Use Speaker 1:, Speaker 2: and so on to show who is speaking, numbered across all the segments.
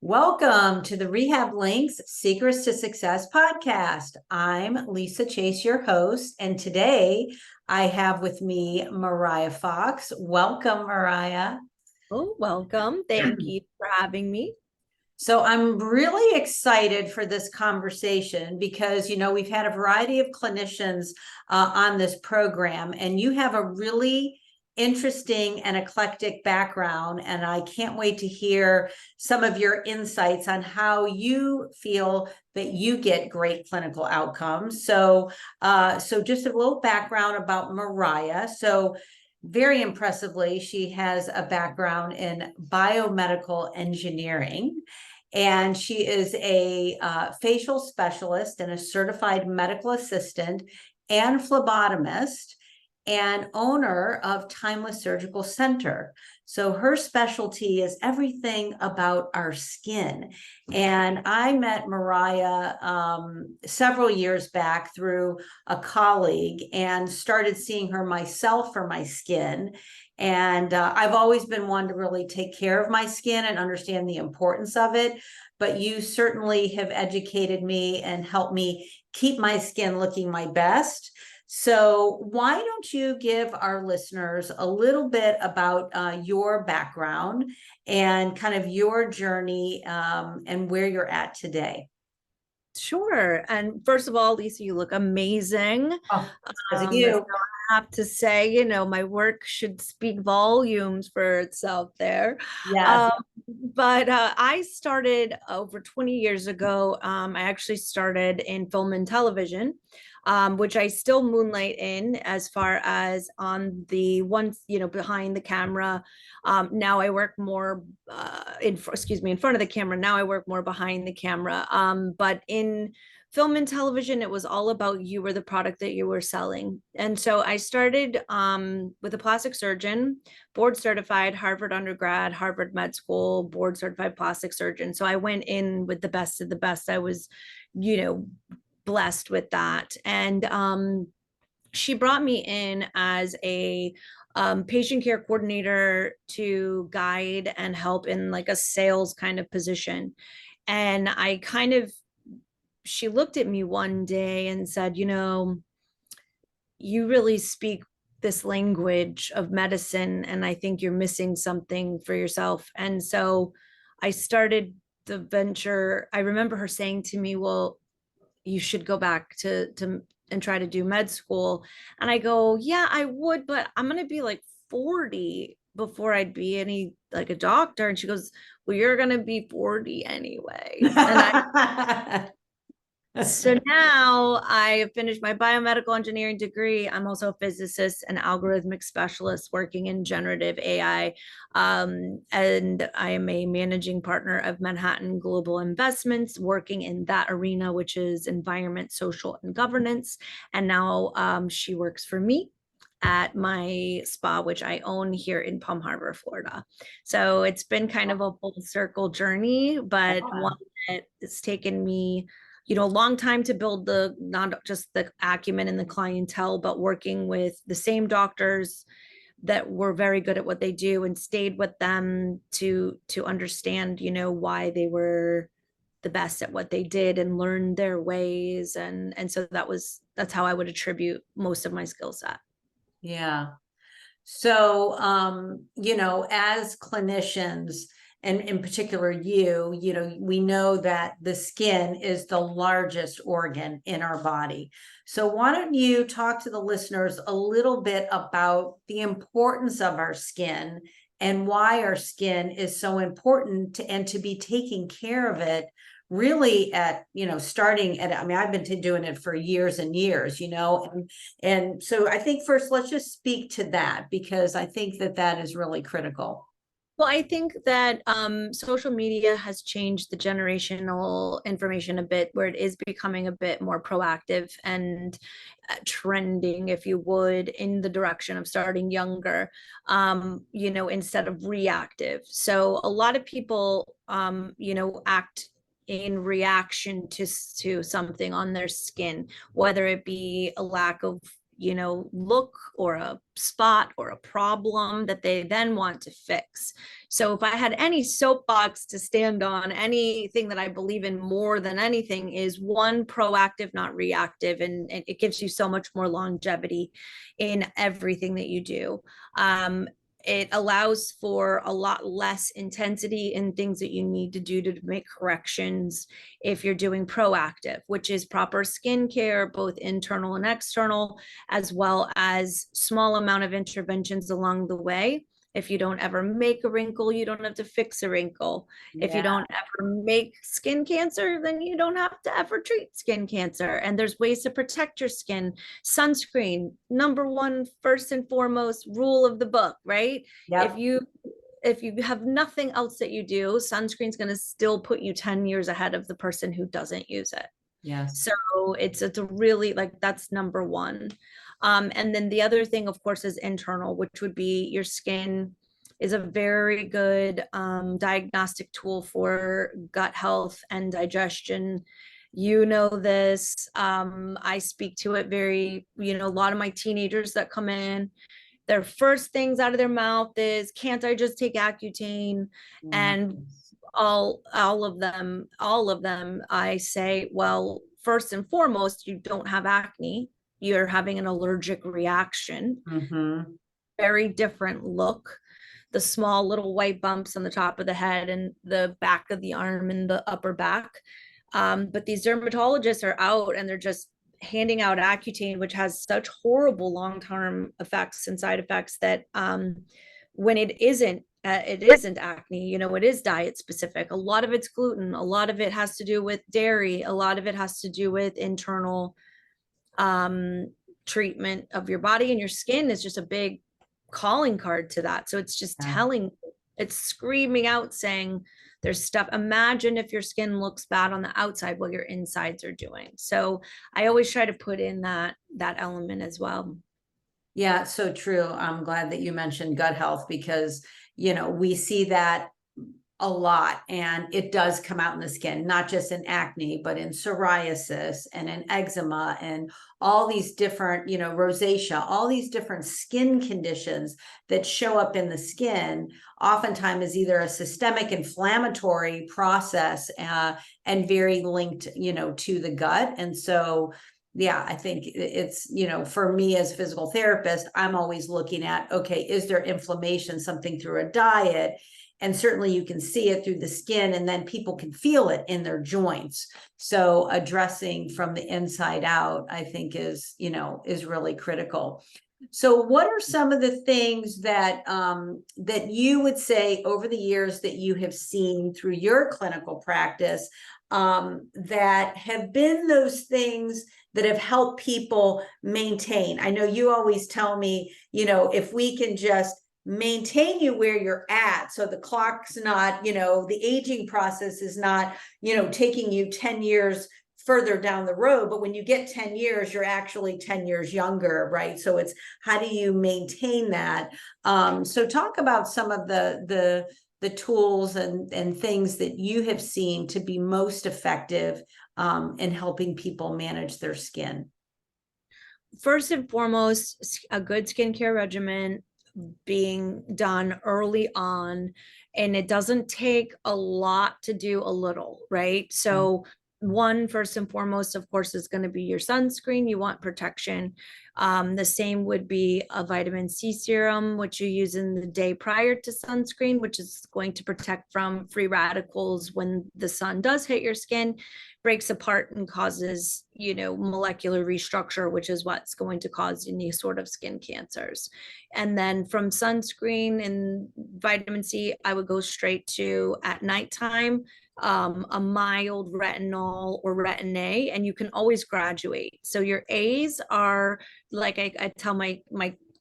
Speaker 1: Welcome to the Rehab Links Secrets to Success podcast. I'm Lisa Chase, your host, and today I have with me Mariah Fox. Welcome, Mariah.
Speaker 2: Oh, welcome. Thank you for having me.
Speaker 1: So I'm really excited for this conversation because, we've had a variety of clinicians on this program, and you have a really interesting and eclectic background. And I can't wait to hear some of your insights on how you feel that you get great clinical outcomes. So just a little background about Mariah. So very impressively, she has a background in biomedical engineering, and she is a facial specialist and a certified medical assistant and phlebotomist and owner of Timeless Surgical Center. So her specialty is everything about our skin. And I met Mariah several years back through a colleague and started seeing her myself for my skin. And I've always been one to really take care of my skin and understand the importance of it. But you certainly have educated me and helped me keep my skin looking my best. So why don't you give our listeners a little bit about your background and kind of your journey and where you're at today?
Speaker 2: Sure. And first of all, Lisa, you look amazing.
Speaker 1: Oh, because of
Speaker 2: So
Speaker 1: you.
Speaker 2: I have to say, my work should speak volumes for itself there.
Speaker 1: Yes.
Speaker 2: Um, but I started over 20 years ago. I actually started in film and television, which I still moonlight in as far as on the ones, behind the camera. Now I work more in front of the camera. Now I work more behind the camera. But in film and television, it was all about you were the product that you were selling. And so I started with a plastic surgeon, board certified, Harvard undergrad, Harvard med school, board certified plastic surgeon. So I went in with the best of the best. I was, blessed with that. And she brought me in as a patient care coordinator to guide and help in like a sales kind of position. And she looked at me one day and said, you really speak this language of medicine, and I think you're missing something for yourself. And so I started the venture. I remember her saying to me, well, you should go back to and try to do med school. And I go, yeah, I would, but I'm going to be like 40 before I'd be any like a doctor. And she goes, well, you're going to be 40 anyway. So now I finished my biomedical engineering degree. I'm also a physicist and algorithmic specialist working in generative AI. And I am a managing partner of Manhattan Global Investments, working in that arena, which is environment, social, and governance. And now she works for me at my spa, which I own here in Palm Harbor, Florida. So it's been kind of a full circle journey, but one that it's taken me a long time to build the not just the acumen and the clientele, but working with the same doctors that were very good at what they do and stayed with them to understand, why they were the best at what they did and learn their ways. And so that's how I would attribute most of my skill set.
Speaker 1: Yeah. So, as clinicians, and in particular we know that the skin is the largest organ in our body. So why don't you talk to the listeners a little bit about the importance of our skin and why our skin is so important and to be taking care of it really at, starting at, I've been doing it for years and years, and so I think first, let's just speak to that, because I think that is really critical.
Speaker 2: Well, I think that social media has changed the generational information a bit, where it is becoming a bit more proactive and trending, if you would, in the direction of starting younger, instead of reactive. So a lot of people, act in reaction to something on their skin, whether it be a lack of look or a spot or a problem that they then want to fix. So if I had any soapbox to stand on, anything that I believe in more than anything is one, proactive, not reactive. And it gives you so much more longevity in everything that you do. It allows for a lot less intensity in things that you need to do to make corrections if you're doing proactive, which is proper skincare, both internal and external, as well as small amount of interventions along the way. If you don't ever make a wrinkle, you don't have to fix a wrinkle. If you don't ever make skin cancer, then you don't have to ever treat skin cancer. And there's ways to protect your skin. Sunscreen, number one, first and foremost rule of the book, right?
Speaker 1: Yep.
Speaker 2: If you have nothing else that you do, sunscreen's going to still put you 10 years ahead of the person who doesn't use it.
Speaker 1: Yes.
Speaker 2: So it's a really, like, that's number one. And then the other thing, of course, is internal, which would be your skin is a very good diagnostic tool for gut health and digestion. You know this. I speak to it very, a lot of my teenagers that come in, their first things out of their mouth is, can't I just take Accutane? And all of them, I say, well, first and foremost, you don't have acne. You're having an allergic reaction. Very different look. The small little white bumps on the top of the head and the back of the arm and the upper back. But these dermatologists are out and they're just handing out Accutane, which has such horrible long-term effects and side effects that when it isn't acne, it is diet specific. A lot of it's gluten, a lot of it has to do with dairy, a lot of it has to do with internal treatment of your body, and your skin is just a big calling card to that. So it's just it's screaming out saying there's stuff. Imagine if your skin looks bad on the outside while your insides are doing. So I always try to put in that element as well.
Speaker 1: Yeah, so true. I'm glad that you mentioned gut health because, we see that a lot and it does come out in the skin, not just in acne, but in psoriasis and in eczema and all these different, rosacea, all these different skin conditions that show up in the skin oftentimes is either a systemic inflammatory process and very linked, to the gut. And so yeah, I think it's, for me as a physical therapist, I'm always looking at, okay, is there inflammation, something through a diet? And certainly you can see it through the skin and then people can feel it in their joints. So addressing from the inside out, I think is really critical. So what are some of the things that that you would say over the years that you have seen through your clinical practice that have been those things that have helped people maintain? I know you always tell me, if we can just maintain you where you're at, so the clock's not, the aging process is not, taking you 10 years further down the road, but when you get 10 years, you're actually 10 years younger, right? So it's how do you maintain that? So talk about some of the tools and things that you have seen to be most effective in helping people manage their skin.
Speaker 2: First and foremost, a good skincare regimen being done early on, and it doesn't take a lot to do a little, right? So one, first and foremost, of course, is going to be your sunscreen. You want protection. The same would be a vitamin C serum, which you use in the day prior to sunscreen, which is going to protect from free radicals when the sun does hit your skin, breaks apart and causes, molecular restructure, which is what's going to cause any sort of skin cancers. And then from sunscreen and vitamin C, I would go straight to, at nighttime, a mild retinol or retin-A, and you can always graduate. So your A's are, like I tell my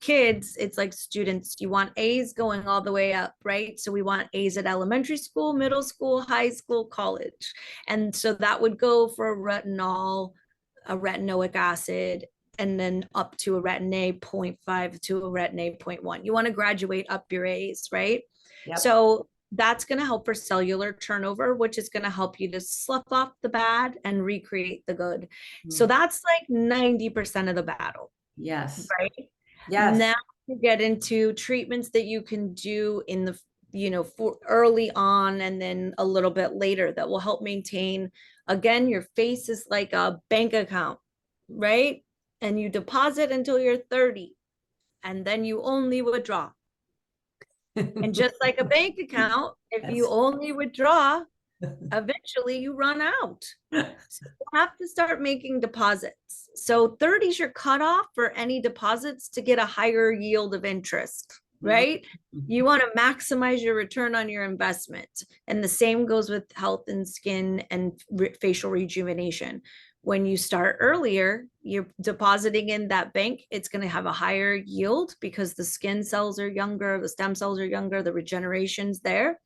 Speaker 2: kids, it's like students, you want A's going all the way up, right? So we want A's at elementary school, middle school, high school, college. And so that would go for a retinol, a retinoic acid, and then up to a retin-A 0.5 to a retin-A 0.1. You want to graduate up your A's, right?
Speaker 1: Yep.
Speaker 2: So that's going to help for cellular turnover, which is going to help you to slough off the bad and recreate the good. So that's like 90% of the battle.
Speaker 1: Yes.
Speaker 2: right?
Speaker 1: Yes.
Speaker 2: Now you get into treatments that you can do in the, for early on and then a little bit later that will help maintain. Again, your face is like a bank account, right? And you deposit until you're 30 and then you only withdraw. And just like a bank account, if you
Speaker 1: That's
Speaker 2: only withdraw, eventually you run out. So you have to start making deposits. So 30 is your cutoff for any deposits to get a higher yield of interest,
Speaker 1: Mhm.
Speaker 2: right? You want to maximize your return on your investment. And the same goes with health and skin and facial rejuvenation. When you start earlier, you're depositing in that bank, it's going to have a higher yield because the skin cells are younger, the stem cells are younger, the regeneration's there.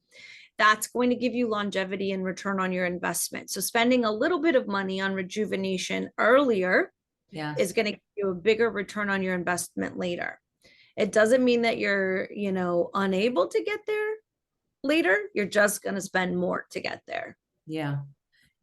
Speaker 2: That's going to give you longevity and return on your investment. So spending a little bit of money on rejuvenation earlier is
Speaker 1: Yes.
Speaker 2: going to give you a bigger return on your investment later. It doesn't mean that you're, unable to get there later. You're just going to spend more to get there.
Speaker 1: Yeah.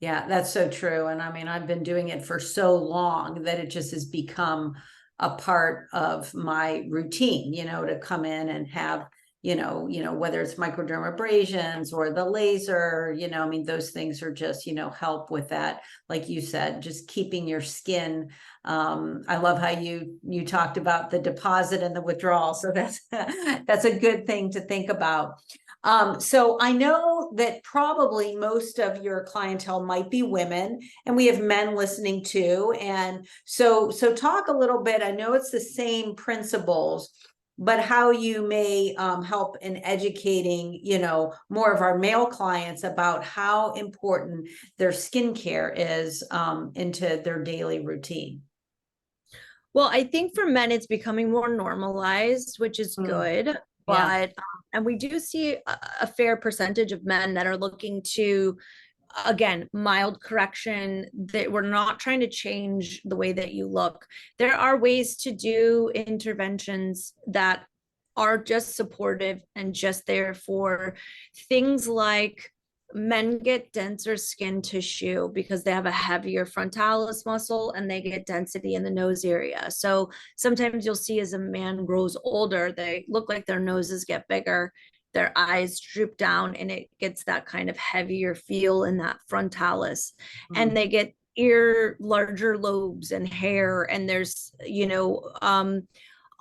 Speaker 1: Yeah, that's so true. And I mean, I've been doing it for so long that it just has become a part of my routine, to come in and have, whether it's microdermabrasions or the laser, I mean, those things are just, help with that. Like you said, just keeping your skin. I love how you talked about the deposit and the withdrawal. So that's that's a good thing to think about. So I know that probably most of your clientele might be women, and we have men listening too. And so talk a little bit. I know it's the same principles, but how you may help in educating, more of our male clients about how important their skincare is into their daily routine.
Speaker 2: Well, I think for men, it's becoming more normalized, which is
Speaker 1: Mm,
Speaker 2: good.
Speaker 1: yeah.
Speaker 2: But, and we do see a fair percentage of men that are looking to, again, mild correction, that we're not trying to change the way that you look. There are ways to do interventions that are just supportive and just there for things like men get denser skin tissue because they have a heavier frontalis muscle and they get density in the nose area. So sometimes you'll see as a man grows older, they look like their noses get bigger, their eyes droop down, and it gets that kind of heavier feel in that frontalis.
Speaker 1: Mm,
Speaker 2: And they get ear larger lobes and hair, and there's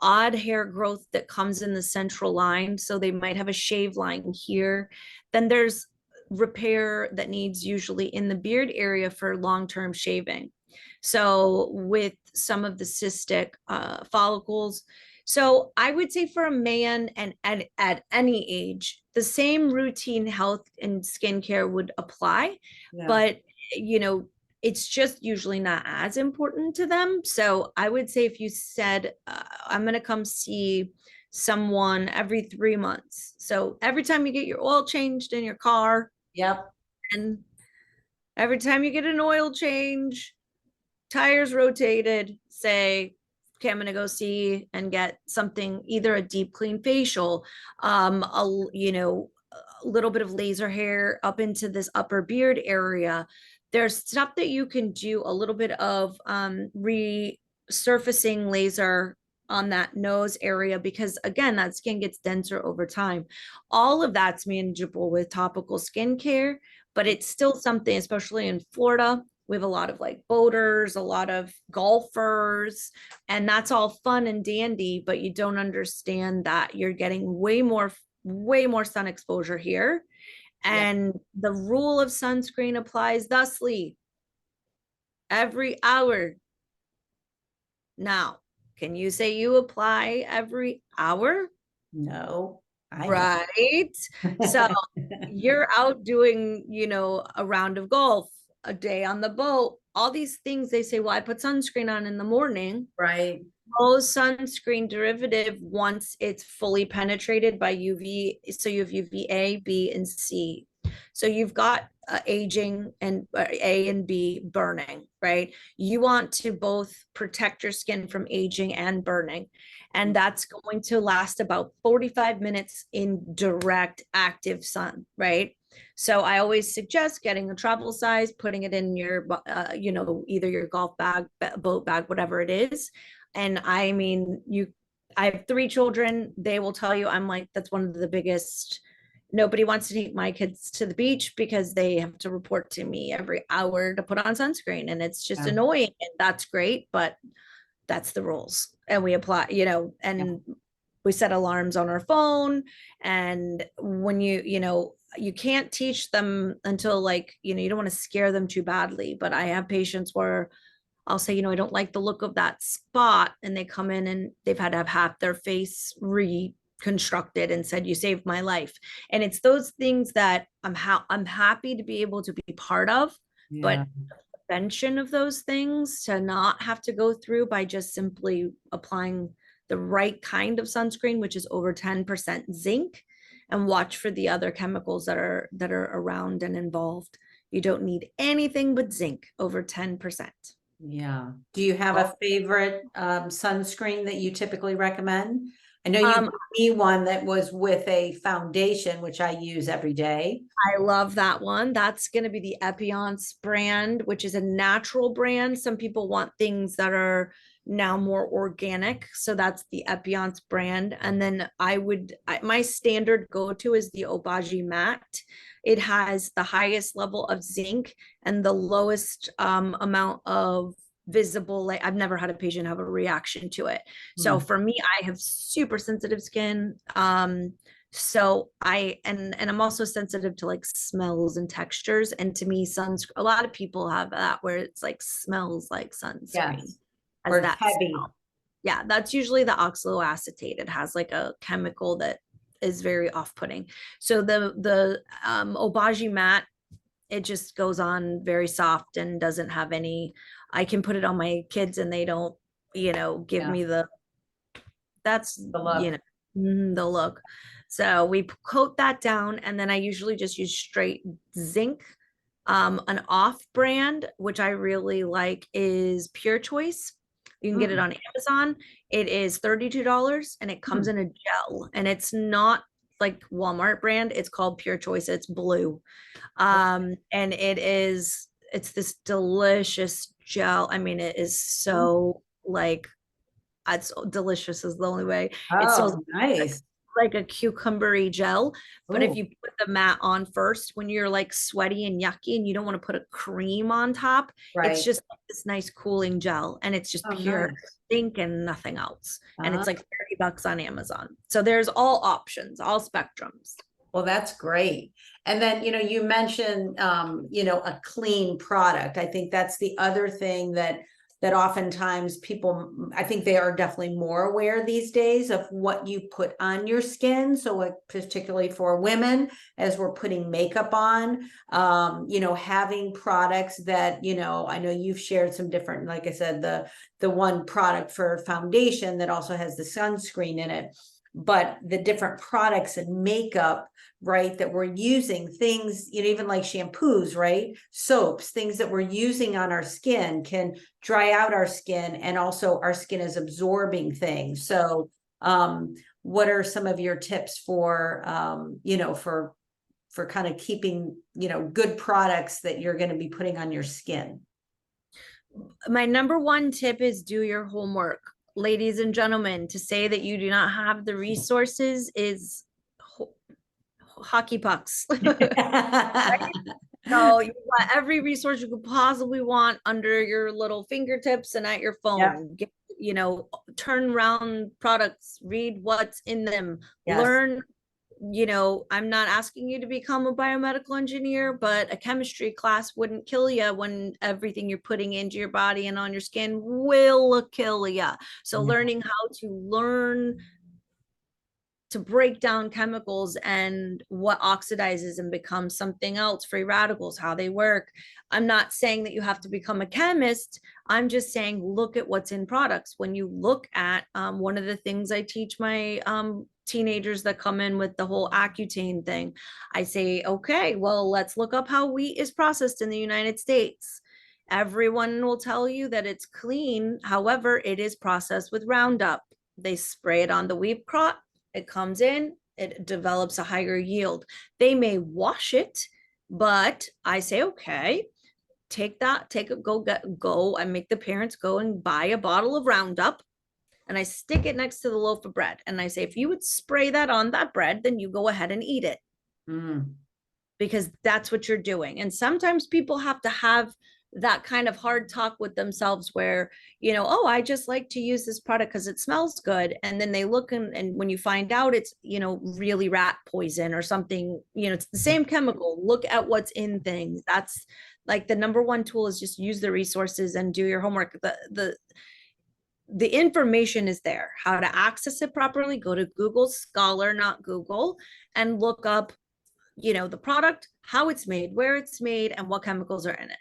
Speaker 2: odd hair growth that comes in the central line. So they might have a shave line here. Then there's repair that needs usually in the beard area for long-term shaving. So with some of the cystic follicles. So I would say for a man and at any age, the same routine health and skincare would apply,
Speaker 1: yeah.
Speaker 2: but you know, it's just usually not as important to them. So I would say if you said, I'm going to come see someone every 3 months. So every time you get your oil changed in your car,
Speaker 1: Yep.
Speaker 2: and every time you get an oil change, tires rotated, say, okay, I'm going to go see and get something, either a deep clean facial, a little bit of laser hair up into this upper beard area. There's stuff that you can do, a little bit of resurfacing laser on that nose area, because again, that skin gets denser over time. All of that's manageable with topical skincare, but it's still something, especially in Florida. We have a lot of like boaters, a lot of golfers, and that's all fun and dandy, but you don't understand that you're getting way more sun exposure here.
Speaker 1: Yeah.
Speaker 2: And the rule of sunscreen applies thusly every hour. Now, can you say you apply every hour?
Speaker 1: No, I
Speaker 2: Right. So
Speaker 1: don't.
Speaker 2: you're out doing, a round of golf, a day on the boat, all these things. They say, well, I put sunscreen on in the morning.
Speaker 1: Right.
Speaker 2: Most sunscreen derivative, once it's fully penetrated by UV, so you have UVA, B, and C. So you've got aging and A and B burning, right? You want to both protect your skin from aging and burning. And that's going to last about 45 minutes in direct active sun, right? So I always suggest getting a travel size, putting it in your, either your golf bag, boat bag, whatever it is, And I mean, I have 3 children. They will tell you, I'm like, that's one of the biggest. Nobody wants to take my kids to the beach because they have to report to me every hour to put on sunscreen. And it's just
Speaker 1: Yeah.
Speaker 2: annoying. And that's great, but that's the rules. And we apply, and we set alarms on our phone. And when you can't teach them until, like, you don't want to scare them too badly. But I have patients where I'll say, I don't like the look of that spot. And they come in and they've had to have half their face reconstructed and said, you saved my life. And it's those things that I'm happy to be able to be part of, but prevention of those things to not have to go through by just simply applying the right kind of sunscreen, which is over 10% zinc, and watch for the other chemicals that are around and involved. You don't need anything but zinc over 10%.
Speaker 1: Yeah. Do you have a favorite sunscreen that you typically recommend? I know you gave me one that was with a foundation, which I use every day.
Speaker 2: I love that one. That's going to be the Epionce brand, which is a natural brand. Some people want things that are now more organic. So that's the Epionce brand. And then my standard go-to is the Obagi Matte. It has the highest level of zinc and the lowest amount of visible light. I've never had a patient have a reaction to it. So for me, I have super sensitive skin. So I'm also sensitive to like smells and textures. And to me, a lot of people have that where it's like smells like sunscreen.
Speaker 1: Yes.
Speaker 2: Or
Speaker 1: Or heavy.
Speaker 2: Smell. Yeah, that's usually the oxaloacetate. It has like a chemical that is very off-putting. So the Obagi Matte, it just goes on very soft and doesn't have any. I can put it on my kids and they don't, give me that's
Speaker 1: the look.
Speaker 2: The look. So we coat that down, and then I usually just use straight zinc. An off brand, which I really like, is Pure Choice. You can get it on Amazon. It is $32 and it comes in a gel, and it's not like Walmart brand. It's called Pure Choice. It's blue. And it's this delicious gel. I mean, it is so like, it's delicious is the only way. It smells
Speaker 1: Nice.
Speaker 2: like a cucumbery gel. But if you put the matte on first, when you're like sweaty and yucky and you don't want to put a cream on top, it's just like this nice cooling gel, and it's just pure zinc and nothing else. And it's like $30 on Amazon. So there's all options, all spectrums.
Speaker 1: Well, that's great. And then, you mentioned, a clean product. I think that's the other thing that oftentimes people, I think they are definitely more aware these days of what you put on your skin. So like, particularly for women, as we're putting makeup on, having products that, I know you've shared some different, like I said, the one product for foundation that also has the sunscreen in it. But the different products and makeup, right, that we're using, things, even like shampoos, right, soaps, things that we're using on our skin can dry out our skin, and also our skin is absorbing things. So what are some of your tips for for kind of keeping good products that you're going to be putting on your skin?
Speaker 2: My number one tip is do your homework. Ladies and gentlemen, to say that you do not have the resources is hockey pucks. Right? So you got every resource you could possibly want under your little fingertips and at your phone. Get, turn around products, read what's in them, learn. I'm not asking you to become a biomedical engineer, but a chemistry class wouldn't kill you when everything you're putting into your body and on your skin will kill you. So learning how to break down chemicals and what oxidizes and becomes something else, free radicals, how they work. I'm not saying that you have to become a chemist. I'm just saying, look at what's in products. When you look at one of the things I teach my teenagers that come in with the whole Accutane thing, I say, okay, well, let's look up how wheat is processed in the United States. Everyone will tell you that it's clean. However, it is processed with Roundup. They spray it on the wheat crop. It comes in, it develops a higher yield. They may wash it, but I say, okay, take it, go. I make the parents go and buy a bottle of Roundup, and I stick it next to the loaf of bread. And I say, if you would spray that on that bread, then you go ahead and eat it,
Speaker 1: Mm.
Speaker 2: because that's what you're doing. And sometimes people have to have that kind of hard talk with themselves where, oh, I just like to use this product because it smells good. And then they look, and when you find out it's, really rat poison or something, it's the same chemical. Look at what's in things. That's like the number one tool, is just use the resources and do your homework. The information is there. How to access it properly, go to Google Scholar, not Google, and look up, the product, how it's made, where it's made, and what chemicals are in it.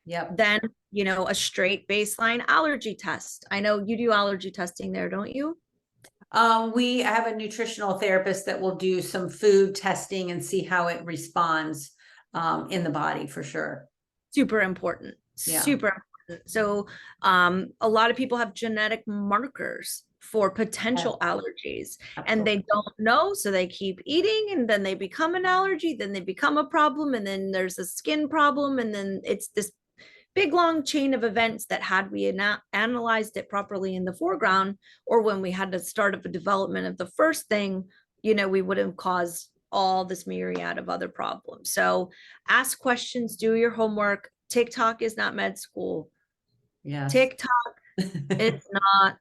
Speaker 1: Yep.
Speaker 2: Then, a straight baseline allergy test. I know you do allergy testing there, don't you?
Speaker 1: We have a nutritional therapist that will do some food testing and see how it responds in the body, for sure.
Speaker 2: Super important.
Speaker 1: Yeah.
Speaker 2: Super important. So a lot of people have genetic markers for potential allergies, and
Speaker 1: Absolutely.
Speaker 2: they don't know, so they keep eating, and then they become an allergy, then they become a problem, and then there's a skin problem, and then it's this big long chain of events that, had we not analyzed it properly in the foreground, or when we had to start up a development of the first thing, we would have caused all this myriad of other problems. So ask questions, do your homework. TikTok is not med school.
Speaker 1: Yes.
Speaker 2: TikTok is not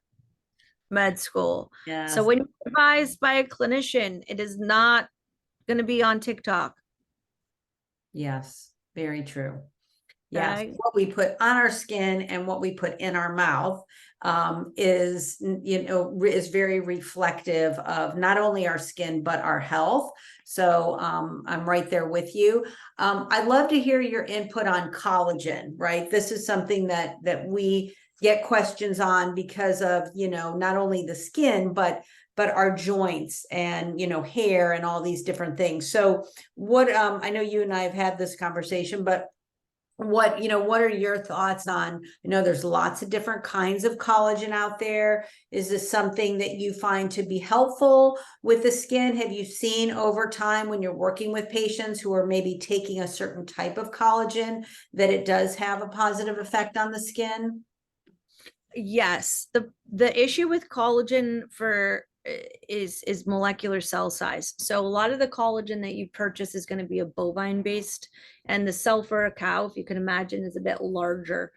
Speaker 2: med school. So
Speaker 1: Yes.
Speaker 2: when you're advised by a clinician, it is not going to be on TikTok.
Speaker 1: Yes. Very true. Yes,
Speaker 2: Okay?
Speaker 1: what we put on our skin and what we put in our mouth is, is very reflective of not only our skin, but our health. So I'm right there with you. I'd love to hear your input on collagen, right? This is something that we get questions on because of, not only the skin, but our joints and, hair and all these different things. So what, I know you and I have had this conversation, but what are your thoughts on, there's lots of different kinds of collagen out there. Is this something that you find to be helpful with the skin? Have you seen over time, when you're working with patients who are maybe taking a certain type of collagen, that it does have a positive effect on the skin?
Speaker 2: Yes, the issue with collagen is molecular cell size. So a lot of the collagen that you purchase is going to be a bovine based, and the cell for a cow, if you can imagine, is a bit larger.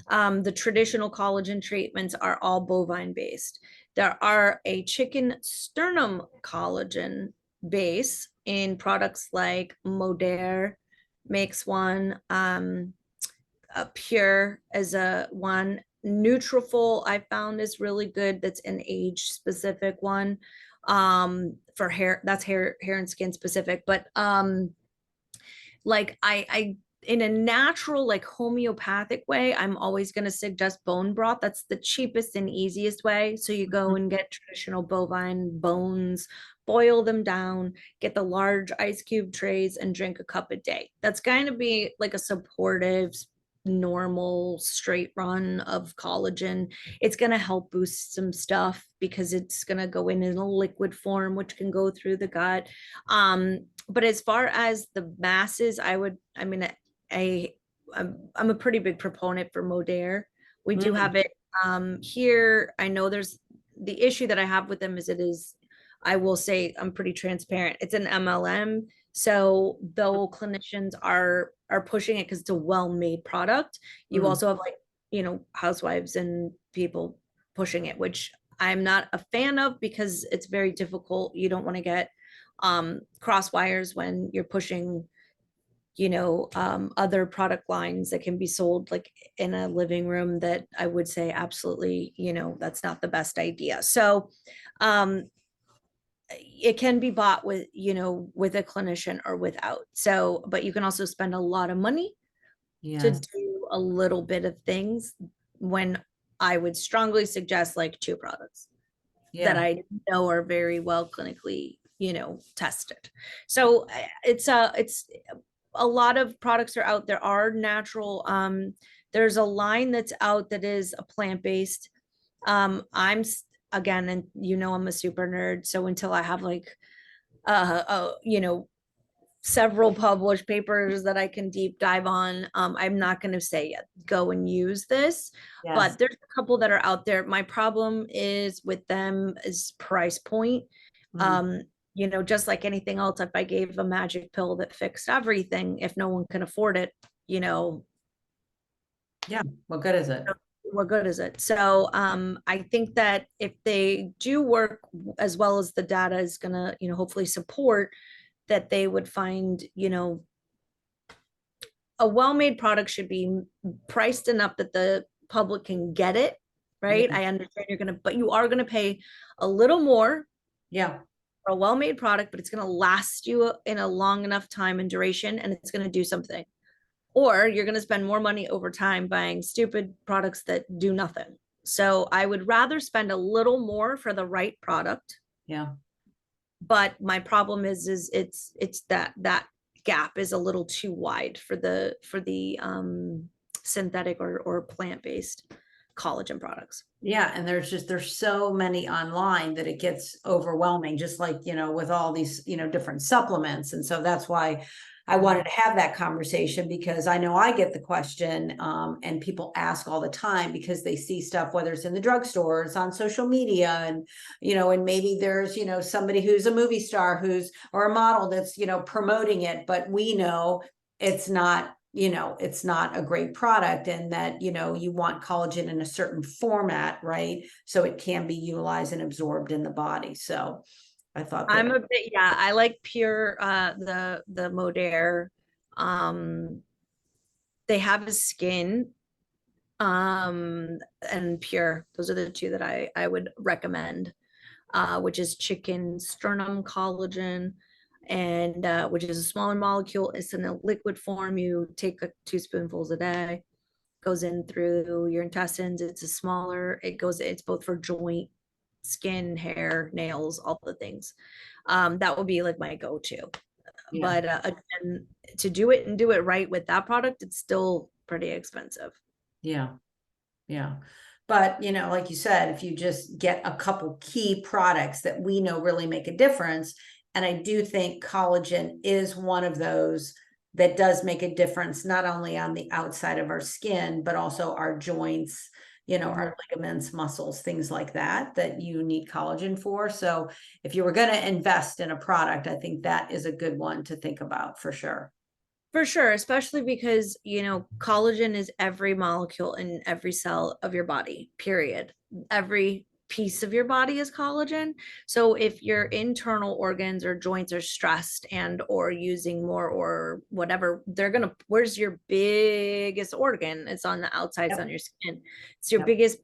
Speaker 2: The traditional collagen treatments are all bovine based. There are a chicken sternum collagen base in products like Modere makes one. Pure as a one. Nutrafol I found is really good. That's an age specific one. For hair, that's hair and skin specific. But like I in a natural, like homeopathic way, I'm always going to suggest bone broth. That's the cheapest and easiest way. So you go and get traditional bovine bones, boil them down, get the large ice cube trays, and drink a cup a day. That's going to be like a supportive, normal straight run of collagen. It's going to help boost some stuff because it's going to go in a liquid form, which can go through the gut. But as far as the masses, I'm a pretty big proponent for Modere. We do have it here. I know there's the issue that I have with them is I will say, I'm pretty transparent. It's an MLM. So though clinicians are pushing it because it's a well-made product, you also have housewives and people pushing it, which I'm not a fan of because it's very difficult. You don't want to get cross wires when you're pushing other product lines that can be sold like in a living room. That I would say absolutely, that's not the best idea. So it can be bought with with a clinician or without. So but you can also spend a lot of money to do a little bit of things, when I would strongly suggest like two products that I know are very well clinically tested. So it's a lot of products are out. There are natural, there's a line that's out that is a plant-based. I'm again, and I'm a super nerd, so until I have like several published papers that I can deep dive on. I'm not going to say yet, go and use this,
Speaker 1: Yes.
Speaker 2: but there's a couple that are out there. My problem is with them is price point.
Speaker 1: Mhm.
Speaker 2: Um, you know, just like anything else, if I gave a magic pill that fixed everything, if no one can afford it, you know,
Speaker 1: Yeah. What good is it?
Speaker 2: what good is it? So I think that if they do work as well as the data is gonna, you know, hopefully support, that they would find, you know, a well-made product should be priced enough that the public can get it, right?
Speaker 1: Yeah.
Speaker 2: I understand you're gonna, but you are gonna pay a little more
Speaker 1: Yeah.
Speaker 2: for a well-made product, but it's gonna last you in a long enough time and duration, and it's gonna do something. Or you're gonna spend more money over time buying stupid products that do nothing. So I would rather spend a little more for the right product.
Speaker 1: Yeah.
Speaker 2: But my problem is it's that gap is a little too wide for the synthetic or plant-based collagen products.
Speaker 1: Yeah, and there's so many online that it gets overwhelming, just like, with all these, different supplements. And so that's why I wanted to have that conversation, because I know I get the question, and people ask all the time because they see stuff, whether it's in the drugstore, or it's on social media, and maybe there's, somebody who's a movie star or a model that's, promoting it, but we know it's not a great product, and that, you want collagen in a certain format, right? So it can be utilized and absorbed in the body. So I thought that,
Speaker 2: I'm a bit, yeah, I like pure the Modere. They have a skin and pure. Those are the two that I would recommend. Which is chicken sternum collagen, and which is a smaller molecule. It's in a liquid form. You take 2 spoonfuls a day, goes in through your intestines. It's both for joint, skin, hair, nails, all the things. That would be like my go-to.
Speaker 1: yeah,
Speaker 2: But again, to do it and do it right with that product, it's still pretty expensive.
Speaker 1: yeah. Yeah. But, like you said, if you just get a couple key products that we know really make a difference, and I do think collagen is one of those that does make a difference, not only on the outside of our skin, but also our joints, our ligaments, muscles, things like that you need collagen for. So if you were going to invest in a product, I think that is a good one to think about for sure.
Speaker 2: For sure, especially because, collagen is every molecule in every cell of your body, period. Every piece of your body is collagen. So if your internal organs or joints are stressed and or using more or whatever, where's your biggest organ? It's on the outside, it's
Speaker 1: Yep.
Speaker 2: on your skin. It's your
Speaker 1: Yep.
Speaker 2: biggest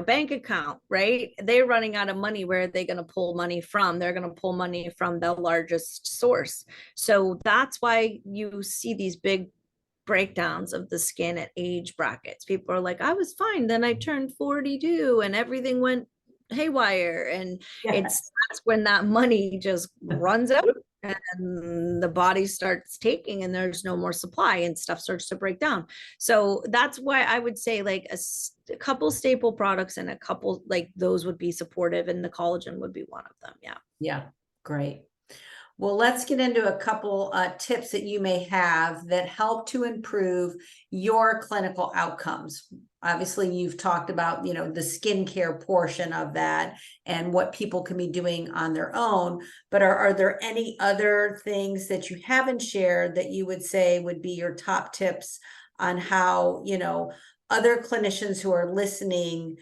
Speaker 2: bank account, right? They're running out of money. Where are they going to pull money from? They're going to pull money from the largest source. So that's why you see these big breakdowns of the skin at age brackets. People are like, I was fine, then I turned 42 and everything went haywire. And
Speaker 1: Yeah.
Speaker 2: that's when that money just runs out and the body starts taking and there's no more supply and stuff starts to break down. So that's why I would say like a couple staple products and a couple like those would be supportive, and the collagen would be one of them. Yeah.
Speaker 1: Yeah. Great. Well, let's get into a couple tips that you may have that help to improve your clinical outcomes. Obviously, you've talked about, the skincare portion of that and what people can be doing on their own. But are there any other things that you haven't shared that you would say would be your top tips on how, other clinicians who are listening,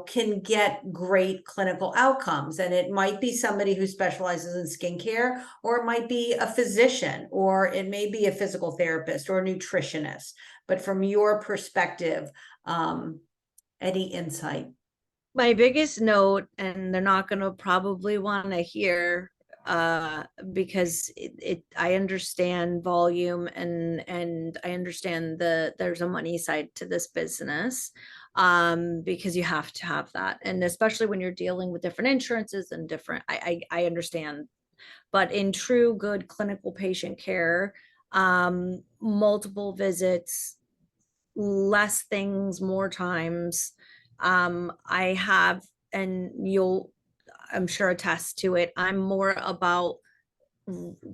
Speaker 1: can get great clinical outcomes? And it might be somebody who specializes in skincare, or it might be a physician, or it may be a physical therapist or a nutritionist. But from your perspective, any insight?
Speaker 2: My biggest note, and they're not going to probably want to hear because I understand volume and I understand there's a money side to this business, because you have to have that, and especially when you're dealing with different insurances and different, I understand. But in true good clinical patient care, multiple visits, less things more times. I have, and you'll I'm sure attest to it, I'm more about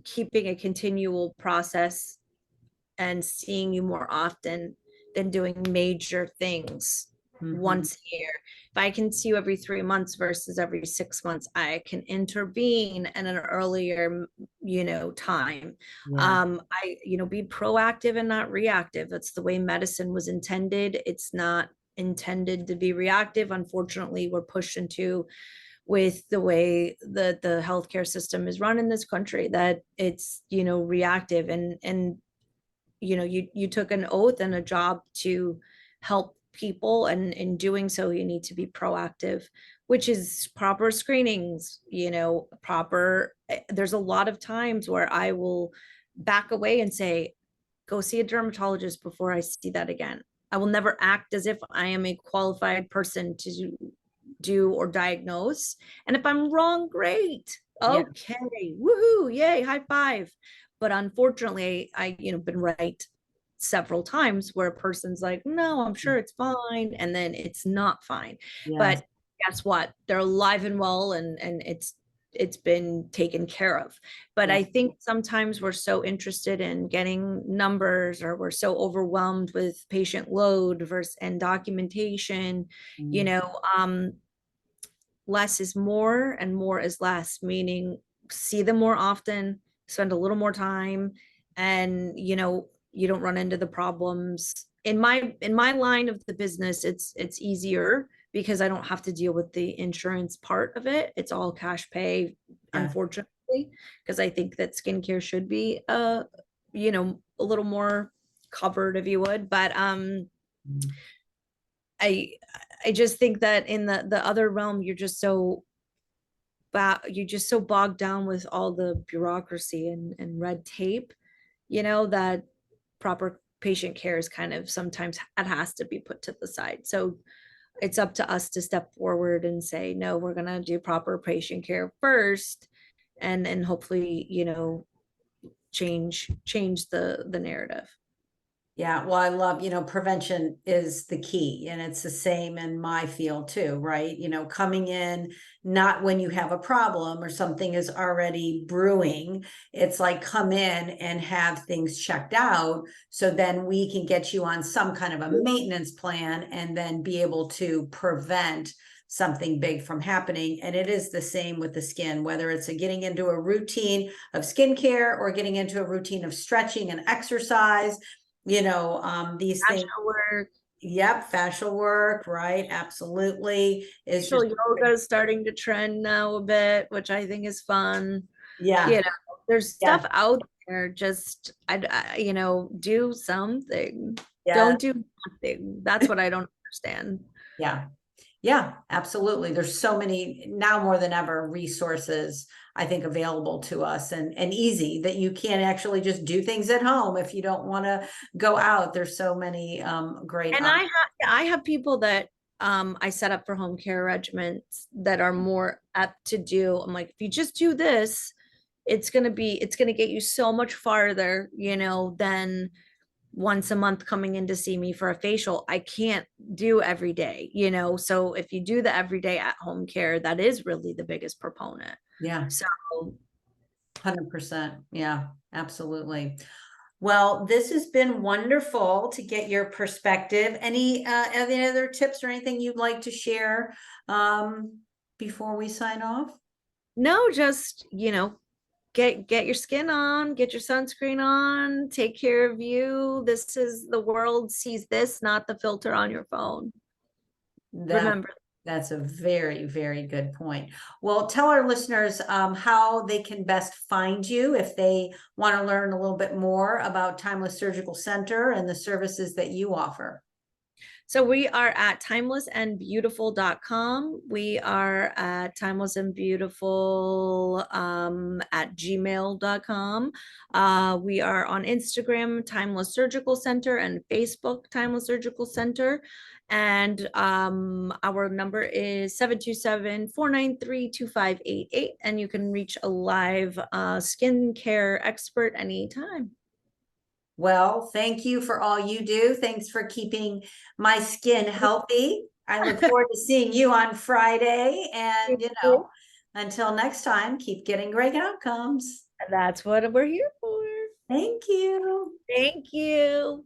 Speaker 2: keeping a continual process and seeing you more often than doing major things
Speaker 1: Mhm.
Speaker 2: once a year. If I can see you every 3 months versus every 6 months, I can intervene in an earlier, time.
Speaker 1: Yeah.
Speaker 2: Be proactive and not reactive. That's the way medicine was intended. It's not intended to be reactive. Unfortunately, we're pushed into with the way the healthcare system is run in this country that it's reactive, and you took an oath and a job to help people, and in doing so you need to be proactive, which is proper screenings, there's a lot of times where I will back away and say, go see a dermatologist before I see that again. I will never act as if I am a qualified person to do or diagnose. And if I'm wrong, great.
Speaker 1: Yeah.
Speaker 2: Okay. Woohoo. Yay. High five. But unfortunately, been right several times where a person's like, no, I'm sure it's fine. And then it's not fine.
Speaker 1: Yes.
Speaker 2: But guess what? They're alive and well, and it's been taken care of. But
Speaker 1: Yeah.
Speaker 2: I think sometimes we're so interested in getting numbers, or we're so overwhelmed with patient load versus and documentation, you
Speaker 1: Mm.
Speaker 2: know, less is more and more is less, meaning see them more often, spend a little more time, and you don't run into the problems. In my line of the business, it's easier because I don't have to deal with the insurance part of it. It's all cash pay,
Speaker 1: Yeah.
Speaker 2: unfortunately, because I think that skincare should be a little more covered, if you would. But
Speaker 1: Mm.
Speaker 2: I I just think that in the other realm, you're just so bogged down with all the bureaucracy and red tape, that proper patient care is kind of sometimes it has to be put to the side. So it's up to us to step forward and say, no, we're gonna do proper patient care first, and hopefully, change the narrative.
Speaker 1: Yeah, well, I love, prevention is the key, and it's the same in my field too, right? Coming in not when you have a problem or something is already brewing. It's like come in and have things checked out so then we can get you on some kind of a maintenance plan and then be able to prevent something big from happening. And it is the same with the skin, whether it's getting into a routine of skincare or getting into a routine of stretching and exercise. These things.
Speaker 2: Fascia work,
Speaker 1: Yep, fascial work, right? Absolutely. Is
Speaker 2: facial
Speaker 1: just,
Speaker 2: yoga is starting to trend now a bit, which I think is fun.
Speaker 1: yeah,
Speaker 2: you know there's
Speaker 1: yeah,
Speaker 2: stuff out there. Just do something.
Speaker 1: yeah,
Speaker 2: Don't do nothing. That's what I don't understand.
Speaker 1: yeah, yeah, absolutely. There's so many now more than ever resources, I think, available to us and easy that you can actually just do things at home if you don't want to go out. There's so many great
Speaker 2: And I have people that I set up for home care regimens that are more apt to do. I'm like, if you just do this, it's gonna get you so much farther, than once a month coming in to see me for a facial. I can't do every day, so if you do the everyday at home care, that is really the biggest proponent.
Speaker 1: Yeah,
Speaker 2: So
Speaker 1: 100%. Yeah, absolutely. Well, this has been wonderful to get your perspective. Any other tips or anything you'd like to share before we sign off?
Speaker 2: no, just get your skin on, get your sunscreen on, take care of you. This is the world sees this, not the filter on your phone.
Speaker 1: That
Speaker 2: Remember.
Speaker 1: that's a very, very good point. Well, tell our listeners how they can best find you if they want to learn a little bit more about Timeless Surgical Center and the services that you offer.
Speaker 2: So we are at timelessandbeautiful.com. We are at timelessandbeautiful at gmail.com. We are on Instagram, Timeless Surgical Center, and Facebook, Timeless Surgical Center. And our number is 727-493-2588. And you can reach a live skincare expert anytime.
Speaker 1: Well, thank you for all you do. Thanks for keeping my skin healthy. I look forward to seeing you on Friday. And, until next time, keep getting great outcomes.
Speaker 2: That's what we're here for.
Speaker 1: Thank you.
Speaker 2: Thank you.